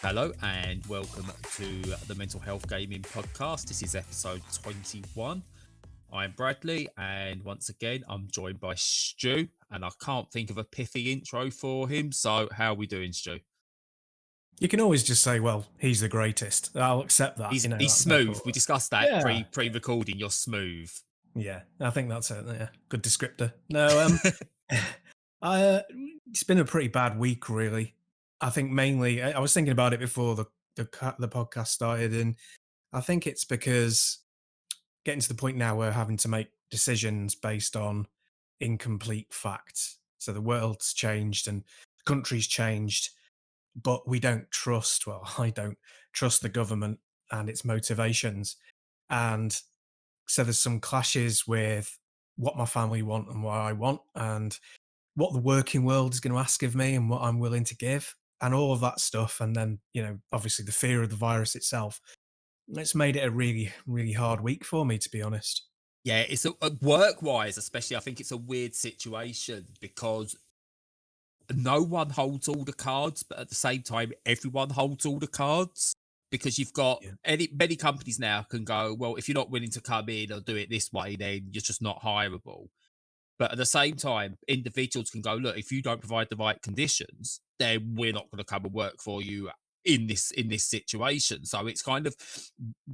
Hello and welcome to the Mental Health Gaming Podcast. This is episode 21. I'm Bradley, and once again, I'm joined by Stu, and I can't think of a pithy intro for him. So, how are we doing, Stu? You can always just say, well, he's the greatest. I'll accept that, He's no smooth. We problem. discussed that Yeah. pre-recording. You're smooth. Yeah, I think that's a good descriptor. No, it's been a pretty bad week, really. I think mainly, I was thinking about it before the podcast started, and I think it's because getting to the point now where having to make decisions based on incomplete facts. So the world's changed and the country's changed, but we don't trust, well, I don't trust the government and its motivations. And so there's some clashes with what my family want and what I want, and what the working world is going to ask of me and what I'm willing to give, and all of that stuff. And then, obviously the fear of the virus itself. It's made it a really, really hard week for me, to be honest. Yeah, it's a work-wise, especially. I think it's a weird situation because no one holds all the cards, but at the same time, everyone holds all the cards because you've got Yeah. many companies now can go, well, if you're not willing to come in or do it this way, then you're just not hireable. But at the same time, individuals can go, look, if you don't provide the right conditions, then we're not going to come and work for you in this situation. So it's kind of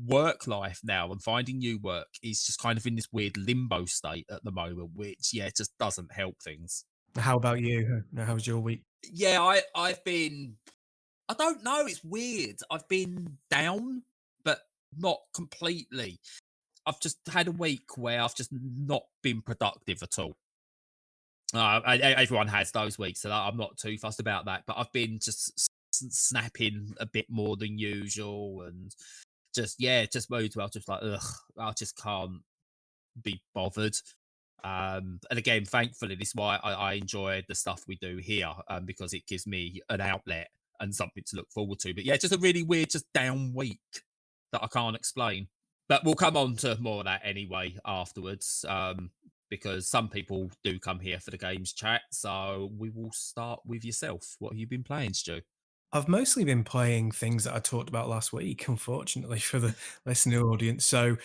work life now, and finding new work is just kind of in this weird limbo state at the moment, which just doesn't help things. How about you? How was your week? Yeah, I've been I don't know, it's weird. I've been down, but not completely. I've just had a week where I've just not been productive at all. Everyone has those weeks, so I'm not too fussed about that. But I've been just snapping a bit more than usual, and just moods where I'm just like, ugh, I just can't be bothered. And again, thankfully, this is why I enjoy the stuff we do here, because it gives me an outlet and something to look forward to. But yeah, just a really weird, just down week that I can't explain. But we'll come on to more of that anyway afterwards, because some people do come here for the games chat. So we will start with yourself. What have you been playing, Stu? I've mostly been playing things that I talked about last week, unfortunately, for the listener audience. So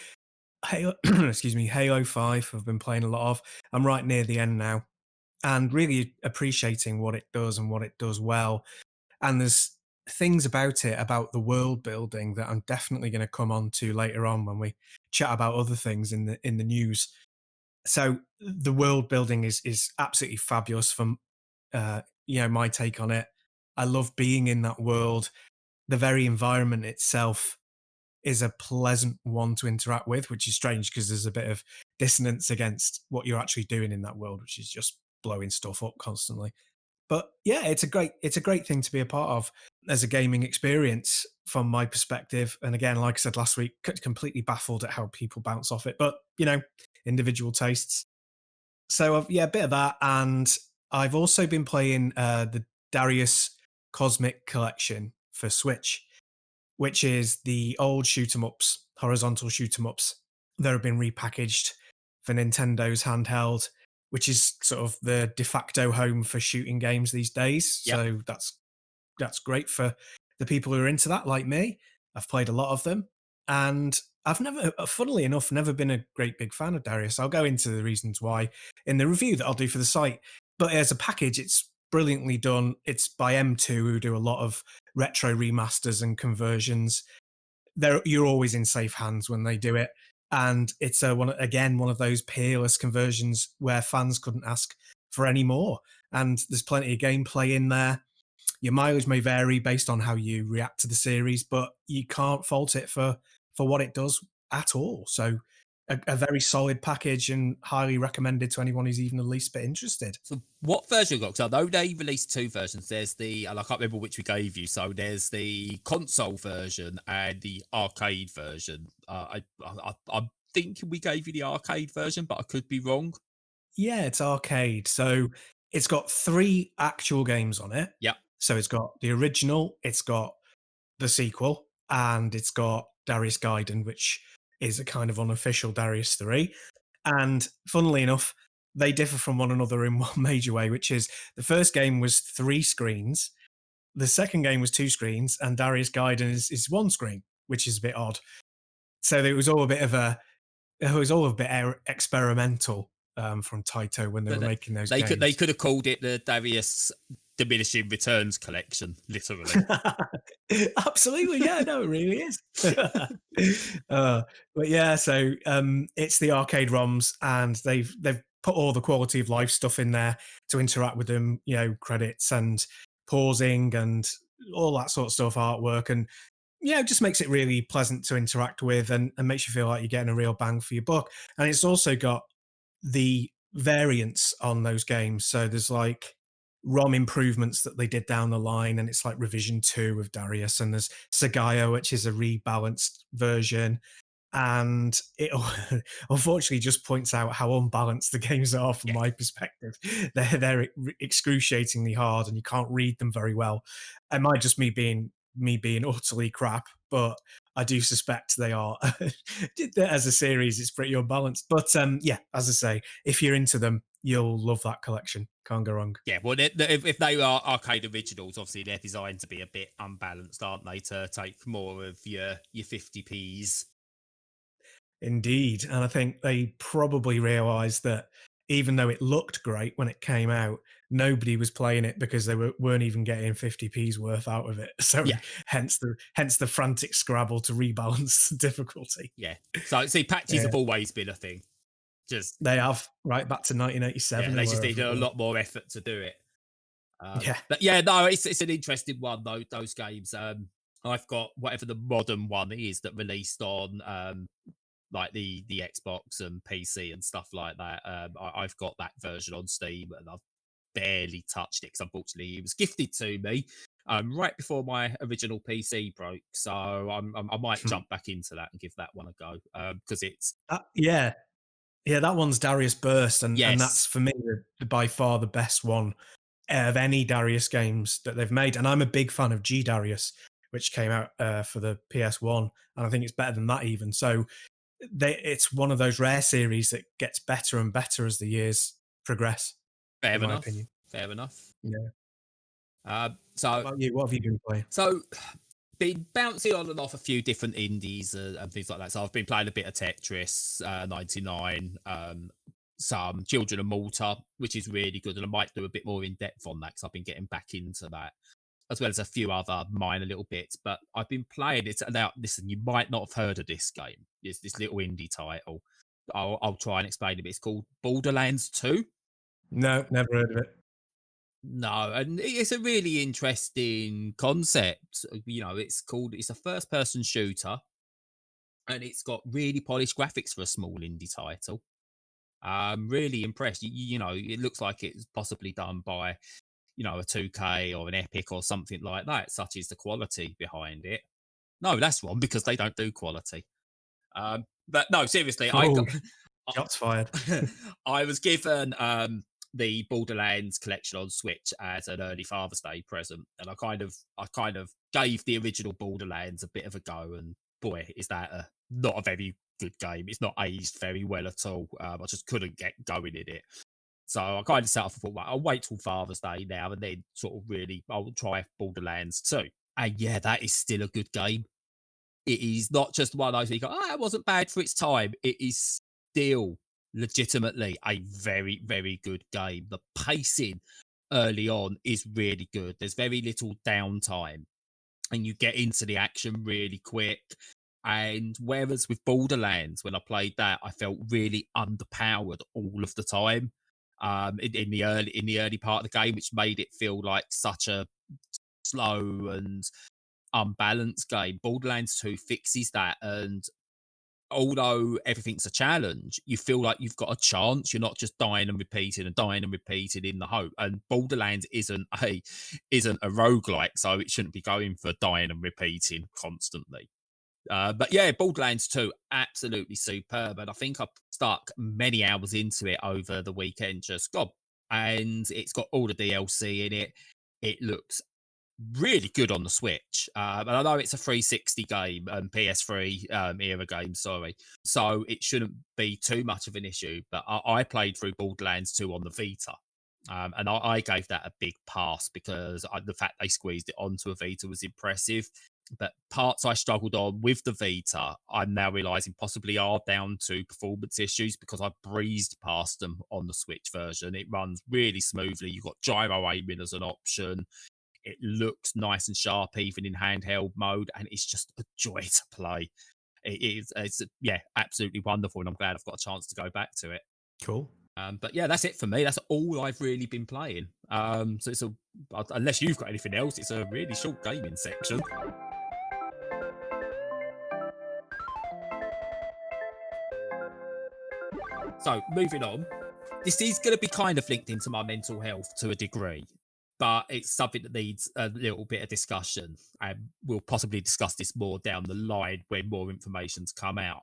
Halo, excuse me, Halo 5, I've been playing a lot of. I'm right near the end now and really appreciating what it does and what it does well. And there's things about it, about the world building, that I'm definitely going to come on to later on when we chat about other things in the news. So the world building is absolutely fabulous from my take on it. I love being in that world. The very environment itself is a pleasant one to interact with, which is strange because there's a bit of dissonance against what you're actually doing in that world, which is just blowing stuff up constantly. But yeah, it's a great thing to be a part of as a gaming experience from my perspective. And again, like I said last week, completely baffled at how people bounce off it. But individual tastes. So yeah, a bit of that, and I've also been playing the Darius Cosmic Collection for Switch, which is the old shoot 'em ups, horizontal shoot 'em ups that have been repackaged for Nintendo's handheld, which is sort of the de facto home for shooting games these days. Yep. So that's great for the people who are into that, like me. I've played a lot of them, and I've never, funnily enough, never been a great big fan of Darius. I'll go into the reasons why in the review that I'll do for the site. But as a package, it's brilliantly done. It's by M2, who do a lot of retro remasters and conversions. You're always in safe hands when they do it, and it's one of those peerless conversions where fans couldn't ask for any more. And there's plenty of gameplay in there. Your mileage may vary based on how you react to the series, but you can't fault it for what it does at all. So a very solid package and highly recommended to anyone who's even the least bit interested. So what version you got? Because I know they released two versions. There's and I can't remember which we gave you. So there's the console version and the arcade version. I'm thinking we gave you the arcade version, but I could be wrong. Yeah, it's arcade. So it's got three actual games on it. Yeah. So it's got the original, it's got the sequel, and it's got Darius Gaiden, which is a kind of unofficial Darius 3. And funnily enough, they differ from one another in one major way, which is the first game was three screens, the second game was 2 screens, and Darius Gaiden is 1 screen, which is a bit odd. So it was all a bit of a it was all a bit experimental, from Taito when they were But making those they games. could have called it the Darius diminishing returns collection, literally. Absolutely, yeah, no, it really is. uh, but yeah, so it's the arcade ROMs, and they've put all the quality of life stuff in there to interact with them. You know, credits and pausing and all that sort of stuff, artwork, and yeah, it just makes it really pleasant to interact with, and makes you feel like you're getting a real bang for your buck. And it's also got the variants on those games. So there's like ROM improvements that they did down the line, and it's like revision 2 of Darius, and there's Sagayo, which is a rebalanced version. And it unfortunately just points out how unbalanced the games are from Yeah, my perspective. They're excruciatingly hard, and you can't read them very well. It might just me being utterly crap, but I do suspect they are. As a series, it's pretty unbalanced. But yeah, as I say, if you're into them, you'll love that collection. Can't go wrong. yeah. Well, if they are arcade originals, obviously they're designed to be a bit unbalanced, aren't they? To take more of your 50p's. Indeed. And I think they probably realized that even though it looked great when it came out, nobody was playing it because they weren't even getting 50p's worth out of it. So Yeah, hence the frantic scrabble to rebalance the difficulty. yeah. So see, patches Yeah, have always been a thing. Just they have right back to yeah, 1987 or they just wherever needed it a was. lot more effort to do it. Yeah. But yeah, no, it's an interesting one though. Those games. I've got whatever the modern one is that released on like the Xbox and PC and stuff like that. I've got that version on Steam, and I've barely touched it because unfortunately it was gifted to me right before my original PC broke. So I might jump back into that and give that one a go because it's Yeah. Yeah, that one's Darius Burst, and yes, that's for me by far the best one of any Darius games that they've made. And I'm a big fan of G Darius, which came out for the PS1, and I think it's better than that even. So it's one of those rare series that gets better and better as the years progress, in fair my enough, opinion. fair enough. Yeah. What So about you? What have you been playing? so been bouncing on and off a few different indies and things like that. So I've been playing a bit of Tetris 99, some Children of Malta, which is really good, and I might do a bit more in depth on that because I've been getting back into that, as well as a few other minor little bits. But I've been playing it. Now, listen, you might not have heard of this game. It's this little indie title. I'll try and explain it. It's called Borderlands 2. No, never heard of it. No, and it's a really interesting concept. It's a first person shooter, and it's got really polished graphics for a small indie title. I'm really impressed. It looks like it's possibly done by, a 2K or an Epic or something like that, such is the quality behind it. No, that's wrong because they don't do quality. But no, seriously, I Oh, got shots fired. I was given the Borderlands collection on Switch as an early Father's Day present, and I kind of gave the original Borderlands a bit of a go, and boy, is that not a very good game. It's not aged very well at all. I just couldn't get going in it. So I kind of set off and thought, right, I'll wait till Father's Day now and then sort of really I'll try Borderlands 2. And yeah, that is still a good game. It is not just one of those where you go, it wasn't bad for its time. It is still legitimately a very, very good game. The pacing early on is really good. There's very little downtime and you get into the action really quick. And whereas with Borderlands, when I played that, I felt really underpowered all of the time. In the early part of the game, which made it feel like such a slow and unbalanced game. Borderlands 2 fixes that, and although everything's a challenge, you feel like you've got a chance. You're not just dying and repeating and dying and repeating in the hope. And Borderlands isn't a roguelike, so it shouldn't be going for dying and repeating constantly. But yeah, Borderlands 2, absolutely superb. And I think I stuck many hours into it over the weekend, just God. And it's got all the DLC in it. It looks really good on the Switch. And I know it's a 360 game and PS3 era game, sorry. So it shouldn't be too much of an issue. But I played through Borderlands 2 on the Vita. And I gave that a big pass because the fact they squeezed it onto a Vita was impressive. But parts I struggled on with the Vita, I'm now realizing possibly are down to performance issues because I breezed past them on the Switch version. It runs really smoothly. You've got gyro aiming as an option. It looks nice and sharp even in handheld mode, and it's just a joy to play. It's yeah, absolutely wonderful, and I'm glad I've got a chance to go back to it. Cool. But yeah, that's it for me. That's all I've really been playing. So it's a unless you've got anything else, it's a really short gaming section. So moving on, this is going to be kind of linked into my mental health to a degree, but it's something that needs a little bit of discussion, and we'll possibly discuss this more down the line when more information's come out.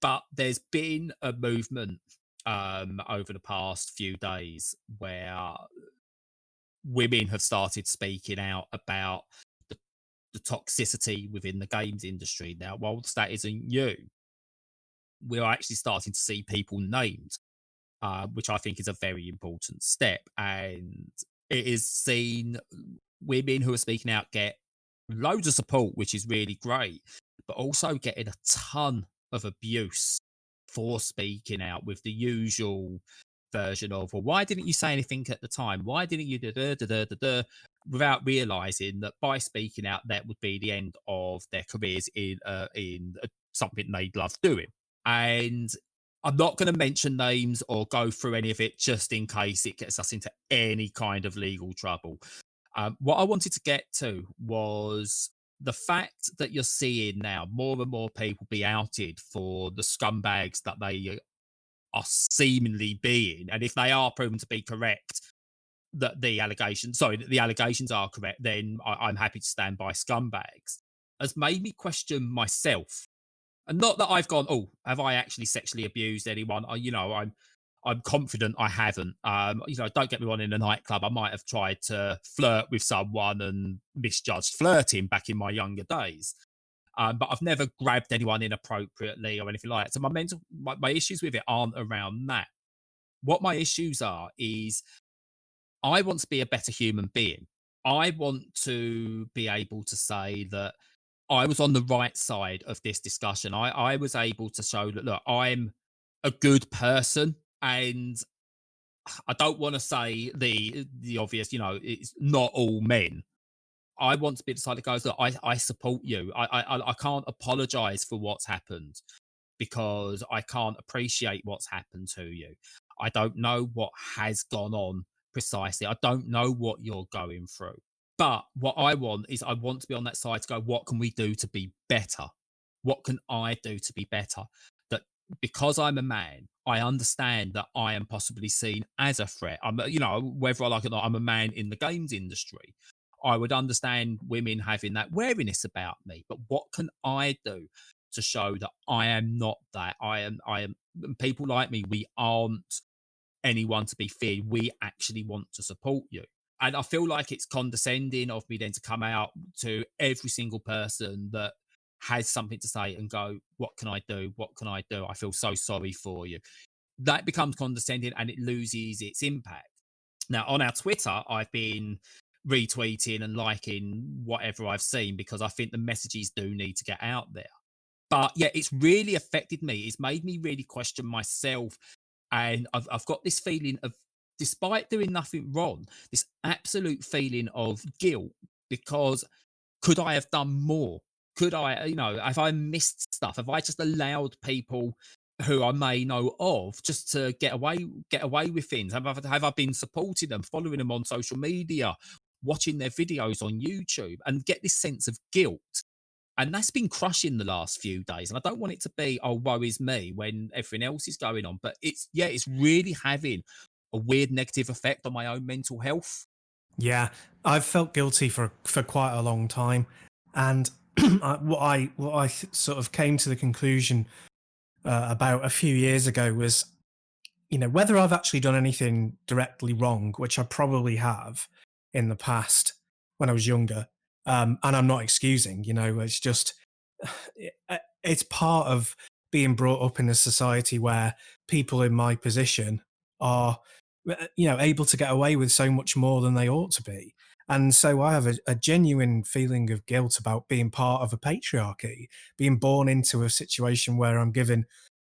But there's been a movement over the past few days where women have started speaking out about the, the toxicity within the games industry. Now, whilst that isn't new, we're actually starting to see people named, which I think is a very important step. And it is seen women who are speaking out get loads of support, which is really great, but also getting a ton of abuse for speaking out with the usual version of, well, why didn't you say anything at the time? Why didn't you da da da da da da? Without realizing that by speaking out, that would be the end of their careers in something they'd love doing. And I'm not going to mention names or go through any of it just in case it gets us into any kind of legal trouble. What I wanted to get to was the fact that you're seeing now more and more people be outed for the scumbags that they are seemingly being. And if they are proven to be correct, that the allegations are correct, then I'm happy to stand by scumbags, has made me question myself. And not that I've gone, oh, have I actually sexually abused anyone? I'm confident I haven't. Don't get me wrong, in a nightclub, I might have tried to flirt with someone and misjudged flirting back in my younger days. But I've never grabbed anyone inappropriately or anything like that. So my issues with it aren't around that. What my issues are is I want to be a better human being. I want to be able to say that I was on the right side of this discussion. I was able to show that, look, I'm a good person, and I don't want to say the obvious. It's not all men. I want to be the side that goes, look, I support you. I can't apologize for what's happened because I can't appreciate what's happened to you. I don't know what has gone on precisely. I don't know what you're going through. But what I want is I want to be on that side to go, what can we do to be better? What can I do to be better? That because I'm a man, I understand that I am possibly seen as a threat. Whether I like it or not, I'm a man in the games industry. I would understand women having that wariness about me, but what can I do to show that I am not that? I am people like me, we aren't anyone to be feared. We actually want to support you. And I feel like it's condescending of me then to come out to every single person that has something to say and go, what can I do? What can I do? I feel so sorry for you. That becomes condescending and it loses its impact. Now, on our Twitter, I've been retweeting and liking whatever I've seen because I think the messages do need to get out there. But yeah, it's really affected me. It's made me really question myself. And I've got this feeling of, despite doing nothing wrong, this absolute feeling of guilt because could I have done more? Could I, have I missed stuff? Have I just allowed people who I may know of just to get away with things? Have I been supporting them, following them on social media, watching their videos on YouTube, and get this sense of guilt? And that's been crushing the last few days. And I don't want it to be, oh, woe is me when everything else is going on. But it's really having a weird negative effect on my own mental health. Yeah, I've felt guilty for quite a long time, and what I sort of came to the conclusion about a few years ago was, whether I've actually done anything directly wrong, which I probably have in the past when I was younger, and I'm not excusing. It's just it's part of being brought up in a society where people in my position are able to get away with so much more than they ought to be. And so I have a genuine feeling of guilt about being part of a patriarchy, being born into a situation where I'm given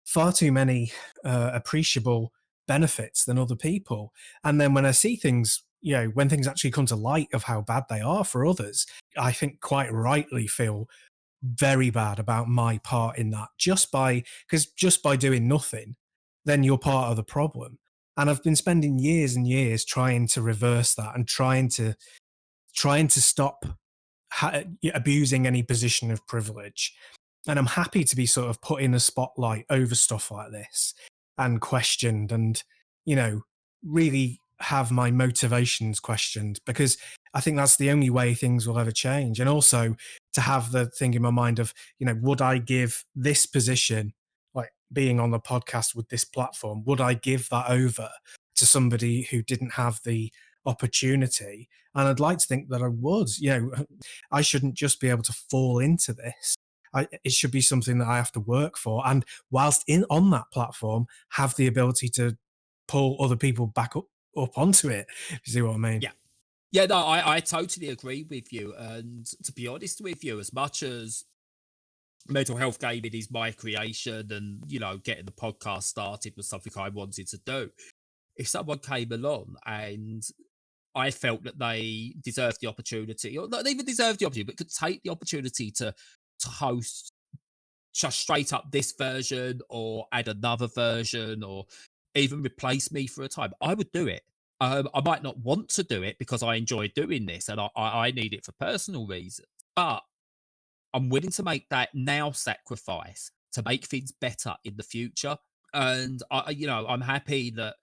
far too many appreciable benefits than other people. And then when I see things, when things actually come to light of how bad they are for others, I think quite rightly feel very bad about my part in that, because just by doing nothing, then you're part of the problem. And I've been spending years and years trying to reverse that and trying to stop abusing any position of privilege. And I'm happy to be sort of put in a spotlight over stuff like this and questioned, and, you know, really have my motivations questioned, because I think that's the only way things will ever change. And also to have the thing in my mind of, would I give this position, like being on the podcast with this platform, would I give that over to somebody who didn't have the opportunity? And I'd like to think that I would. I shouldn't just be able to fall into this. It should be something that I have to work for. And whilst in on that platform, have the ability to pull other people back up onto it. If you see what I mean? Yeah. Yeah, no, I totally agree with you. And to be honest with you, as much as mental health gaming is my creation and, getting the podcast started was something I wanted to do, if someone came along and I felt that they deserved the opportunity, or not even deserved the opportunity, but could take the opportunity to host just straight up this version or add another version or even replace me for a time, I would do it. I might not want to do it because I enjoy doing this and I need it for personal reasons, but I'm willing to make that now sacrifice to make things better in the future. And I'm happy that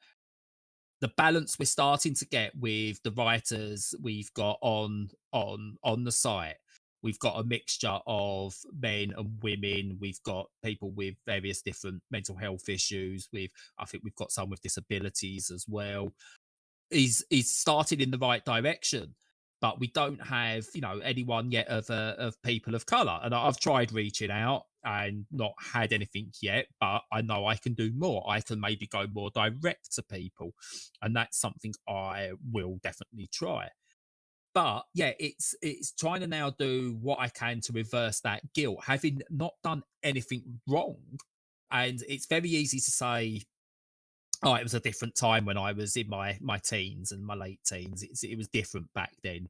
the balance we're starting to get with the writers we've got on the site. We've got a mixture of men and women. We've got people with various different mental health issues. I think we've got some with disabilities as well. Is started in the right direction, but we don't have anyone yet of people of color. And I've tried reaching out and not had anything yet, but I know I can do more. I can maybe go more direct to people, and that's something I will definitely try. But yeah, it's trying to now do what I can to reverse that guilt, having not done anything wrong. And it's very easy to say, oh, it was a different time when I was in my teens and my late teens. It was different back then.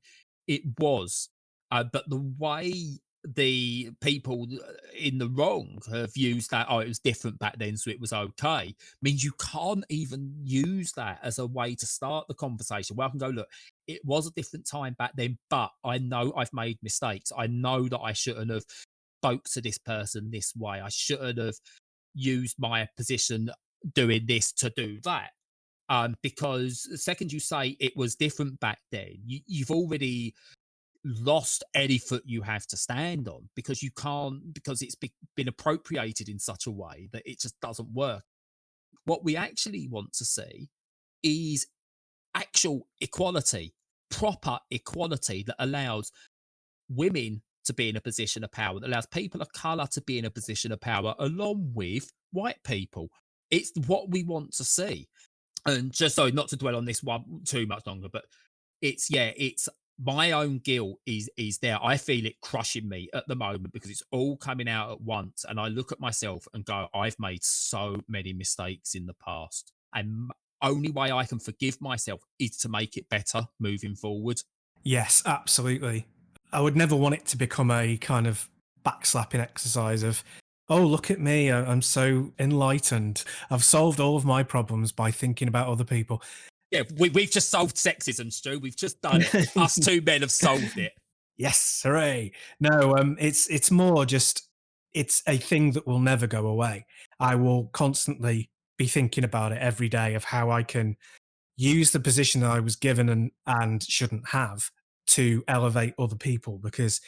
It was, but the way the people in the wrong have used that, oh, it was different back then, so it was okay, means you can't even use that as a way to start the conversation. Well, I can go, look, it was a different time back then, but I know I've made mistakes. I know that I shouldn't have spoke to this person this way. I shouldn't have used my position doing this to do that. Because the second you say it was different back then, you've already lost any foot you have to stand on, because you can't, because it's been appropriated in such a way that it just doesn't work. What we actually want to see is actual equality, proper equality that allows women to be in a position of power, that allows people of color to be in a position of power along with white people. It's what we want to see. And just so not to dwell on this one too much longer, but it's my own guilt is there. I feel it crushing me at the moment because it's all coming out at once. And I look at myself and go, I've made so many mistakes in the past. And only way I can forgive myself is to make it better moving forward. Yes, absolutely. I would never want it to become a kind of backslapping exercise of, oh, look at me, I'm so enlightened. I've solved all of my problems by thinking about other people. Yeah, we've just solved sexism, Stu. We've just done it. Us two men have solved it. Yes, hooray. No, it's more just, it's a thing that will never go away. I will constantly be thinking about it every day of how I can use the position that I was given and shouldn't have to elevate other people. Because,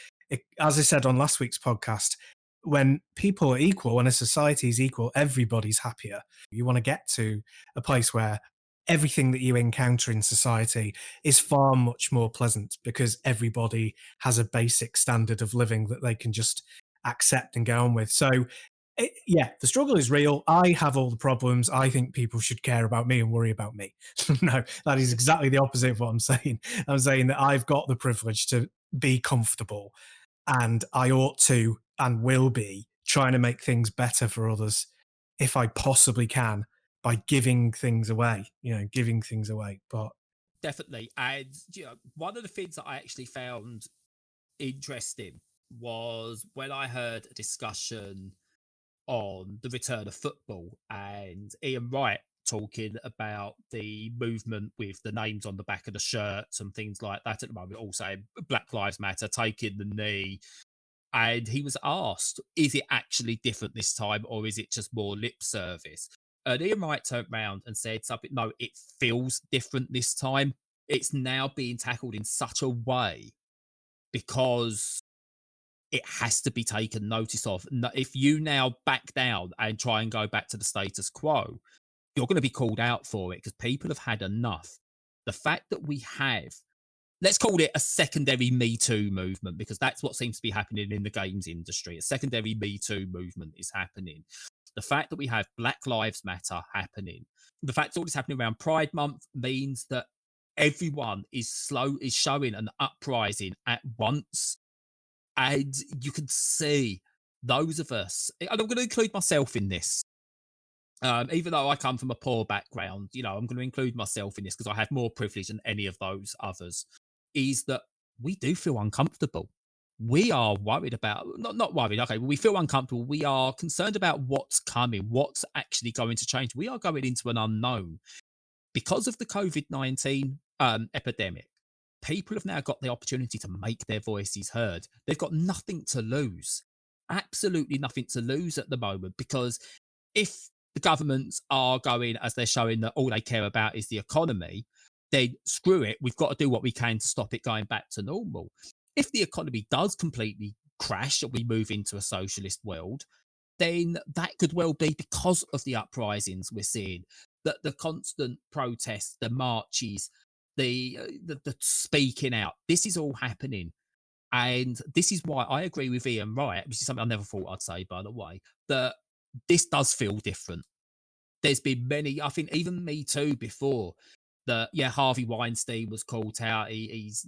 as I said on last week's podcast, when people are equal, when a society is equal, everybody's happier. You want to get to a place where everything that you encounter in society is far much more pleasant because everybody has a basic standard of living that they can just accept and go on with. So Yeah, the struggle is real. I have all the problems. I think people should care about me and worry about me. No, that is exactly the opposite of what I'm saying. I'm saying that I've got the privilege to be comfortable, and I ought to and will be trying to make things better for others if I possibly can by giving things away, giving things away. But Definitely. And one of the things that I actually found interesting was when I heard a discussion on the return of football and Ian Wright talking about the movement with the names on the back of the shirts and things like that at the moment, also Black Lives Matter, taking the knee. And he was asked, is it actually different this time or is it just more lip service? And Ian Wright turned around and said something, no, it feels different this time. It's now being tackled in such a way because it has to be taken notice of. If you now back down and try and go back to the status quo, you're going to be called out for it because people have had enough. The fact that we have, let's call it a secondary Me Too movement, because that's what seems to be happening in the games industry. A secondary Me Too movement is happening. The fact that we have Black Lives Matter happening, the fact that all this happening around Pride Month means that everyone is showing an uprising at once. And you can see those of us, and I'm going to include myself in this, even though I come from a poor background, I'm going to include myself in this because I have more privilege than any of those others, is that we do feel uncomfortable. We are worried about, not worried, okay, we feel uncomfortable. We are concerned about what's coming, what's actually going to change. We are going into an unknown. Because of the COVID-19 epidemic, people have now got the opportunity to make their voices heard. They've got nothing to lose, absolutely nothing to lose at the moment, because if the governments are going as they're showing that all they care about is the economy, then screw it. We've got to do what we can to stop it going back to normal. If the economy does completely crash and we move into a socialist world, then that could well be because of the uprisings we're seeing, that the constant protests, the marches, the speaking out. This is all happening. And this is why I agree with Ian Wright, which is something I never thought I'd say, by the way, that this does feel different. There's been many, I think even Me Too before, that, yeah, Harvey Weinstein was called out. He's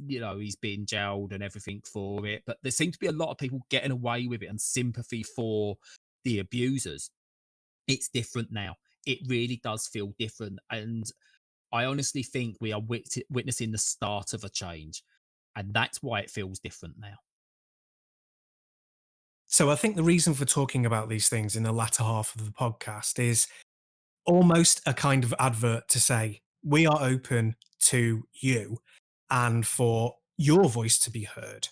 been jailed and everything for it. But there seem to be a lot of people getting away with it and sympathy for the abusers. It's different now. It really does feel different. And I honestly think we are witnessing the start of a change. And that's why it feels different now. so I think the reason for talking about these things in the latter half of the podcast is almost a kind of advert to say, we are open to you and for your voice to be heard.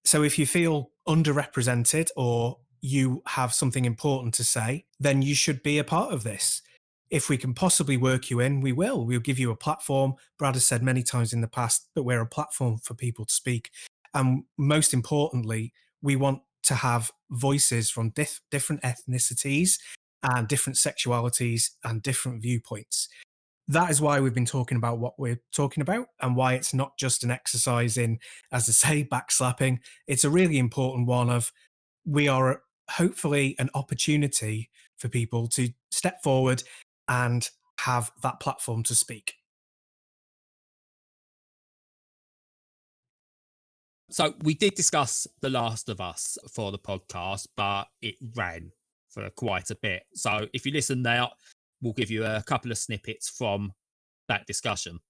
So if you feel underrepresented or you have something important to say, then you should be a part of this. If we can possibly work you in, we will. We'll give you a platform. Brad has said many times in the past that we're a platform for people to speak. And most importantly, we want to have voices from different ethnicities and different sexualities and different viewpoints. That is why we've been talking about what we're talking about and why it's not just an exercise in, as I say, backslapping. It's a really important one of, we are hopefully an opportunity for people to step forward and have that platform to speak. So we did discuss The Last of Us for the podcast, but it ran for quite a bit. So if you listen now, we'll give you a couple of snippets from that discussion.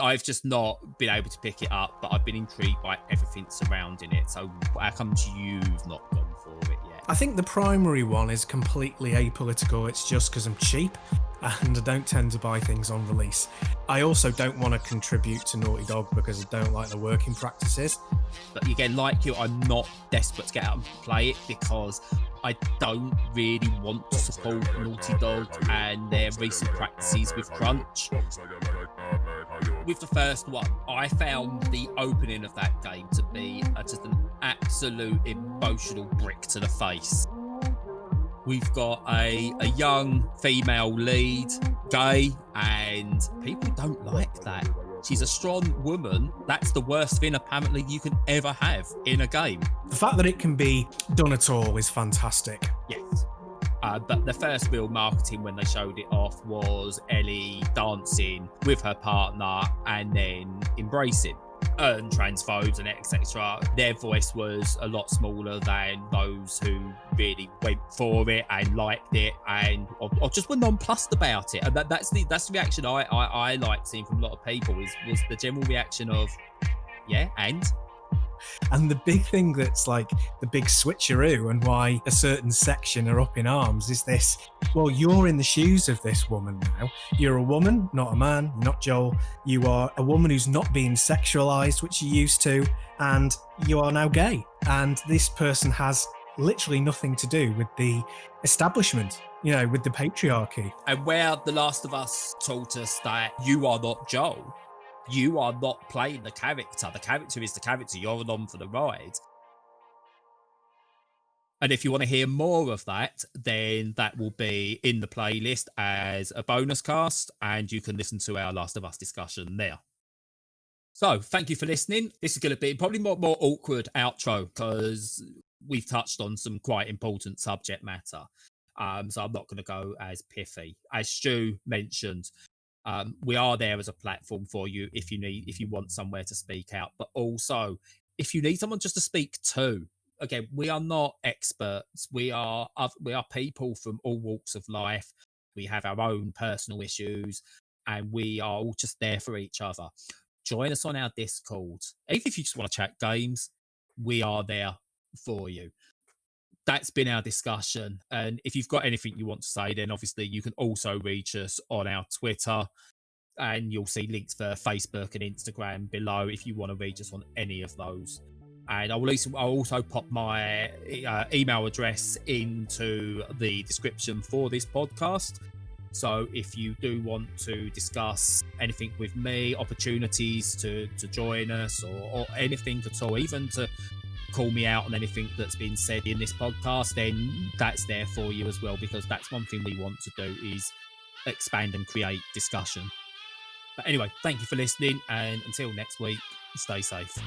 I've just not been able to pick it up, but I've been intrigued by everything surrounding it. So how come you've not gone for it yet? I think the primary one is completely apolitical. It's just because I'm cheap and I don't tend to buy things on release. I also don't want to contribute to Naughty Dog because I don't like the working practices. But again, like you, I'm not desperate to get out and play it because I don't really want to support Naughty Dog and their recent practices with crunch. With the first one, I found the opening of that game to be just an absolute emotional brick to the face. We've got a young female lead, gay, and people don't like that. She's a strong woman. That's the worst thing apparently you can ever have in a game. The fact that it can be done at all is fantastic. Yes. But the first real marketing when they showed it off was Ellie dancing with her partner and then embracing and transphobes and etc. Their voice was a lot smaller than those who really went for it and liked it and or just were nonplussed about it. And that's the reaction I like seeing from a lot of people was the general reaction of yeah And the big thing that's like the big switcheroo and why a certain section are up in arms is this, well, you're in the shoes of this woman now. You're a woman, not a man, not Joel. You are a woman who's not being sexualized, which you used to, and you are now gay. And this person has literally nothing to do with the establishment, you know, with the patriarchy. And where The Last of Us taught us that you are not Joel, you are not playing the character. The character is the character. You're along for the ride. And if you want to hear more of that, then that will be in the playlist as a bonus cast, and you can listen to our Last of Us discussion there. So thank you for listening. This is going to be probably more awkward outro because we've touched on some quite important subject matter. So I'm not going to go as pithy. As Stu mentioned, we are there as a platform for you if you want somewhere to speak out, but also if you need someone just to speak to. Again, we are not experts. We are people from all walks of life. We have our own personal issues, and we are all just there for each other. Join us on our Discord. Even if you just want to chat games, we are there for you. That's been our discussion. And if you've got anything you want to say, then obviously you can also reach us on our Twitter, and you'll see links for Facebook and Instagram below if you want to reach us on any of those. And I'll also pop my email address into the description for this podcast. So if you do want to discuss anything with me, opportunities to join us or anything at all, even to call me out on anything that's been said in this podcast, then that's there for you as well, because that's one thing we want to do is expand and create discussion. But anyway, thank you for listening, and until next week, stay safe.